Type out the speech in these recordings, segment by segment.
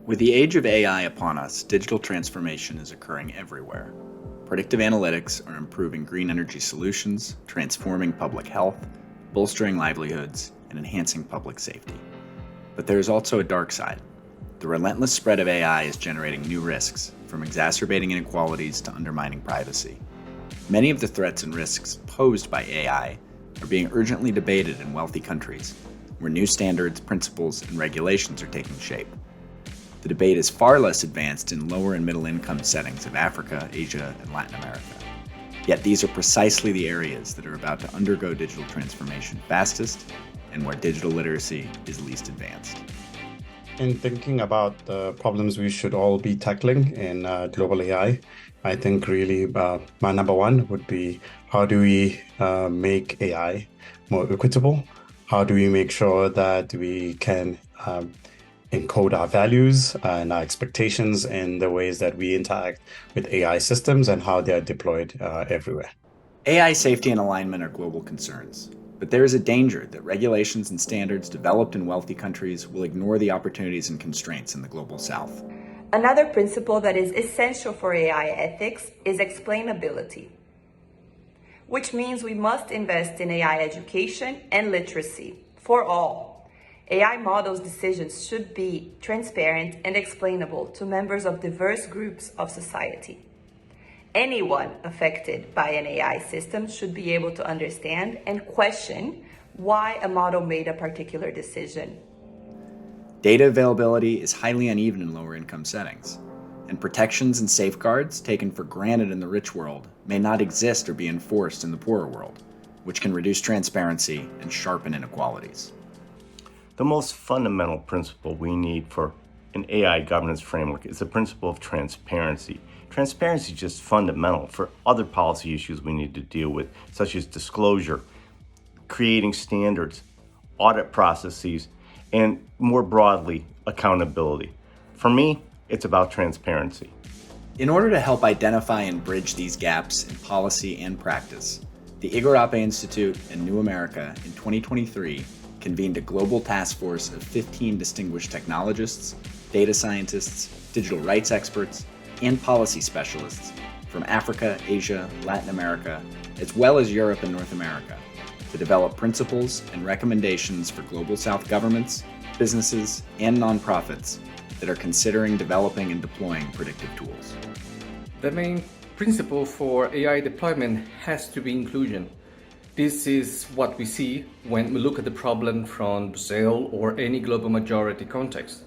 With the age of AI upon us, digital transformation is occurring everywhere. Predictive analytics are improving green energy solutions, transforming public health, bolstering livelihoods, and enhancing public safety. But there is also a dark side. The relentless spread of AI is generating new risks, from exacerbating inequalities to undermining privacy. Many of the threats and risks posed by AI are being urgently debated in wealthy countries, where new standards, principles, and regulations are taking shape. The debate is far less advanced in lower and middle income settings of Africa, Asia, and Latin America. Yet these are precisely the areas that are about to undergo digital transformation fastest and where digital literacy is least advanced. In thinking about the problems we should all be tackling in global AI, I think really my number one would be, how do we make AI more equitable? How do we make sure that we can encode our values and our expectations in the ways that we interact with AI systems and how they are deployed everywhere? AI safety and alignment are global concerns, but there is a danger that regulations and standards developed in wealthy countries will ignore the opportunities and constraints in the global south. Another principle that is essential for AI ethics is explainability, which means we must invest in AI education and literacy for all. AI models' decisions should be transparent and explainable to members of diverse groups of society. Anyone affected by an AI system should be able to understand and question why a model made a particular decision. Data availability is highly uneven in lower income settings, and protections and safeguards taken for granted in the rich world may not exist or be enforced in the poorer world, which can reduce transparency and sharpen inequalities. The most fundamental principle we need for an AI governance framework is the principle of transparency. Transparency is just fundamental for other policy issues we need to deal with, such as disclosure, creating standards, audit processes, and more broadly, accountability. For me, it's about transparency. In order to help identify and bridge these gaps in policy and practice, the Igarape Institute and New America in 2023 convened a global task force of 15 distinguished technologists, data scientists, digital rights experts, and policy specialists from Africa, Asia, Latin America, as well as Europe and North America, to develop principles and recommendations for Global South governments, businesses, and nonprofits that are considering developing and deploying predictive tools. The main principle for AI deployment has to be inclusion. This is what we see when we look at the problem from Brazil or any global majority context.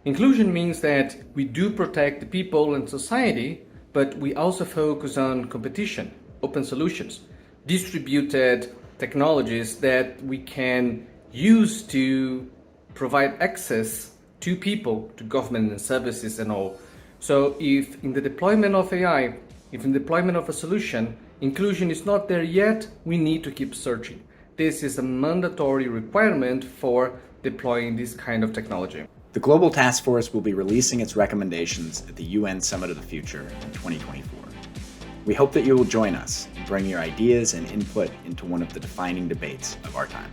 Inclusion means that we do protect the people and society, but we also focus on competition, open solutions, distributed technologies that we can use to provide access to people, to government and services and all. So if in the deployment of AI, if in the deployment of a solution, inclusion is not there yet, we need to keep searching. This is a mandatory requirement for deploying this kind of technology. The Global Task Force will be releasing its recommendations at the UN Summit of the Future in 2024. We hope that you will join us and bring your ideas and input into one of the defining debates of our time.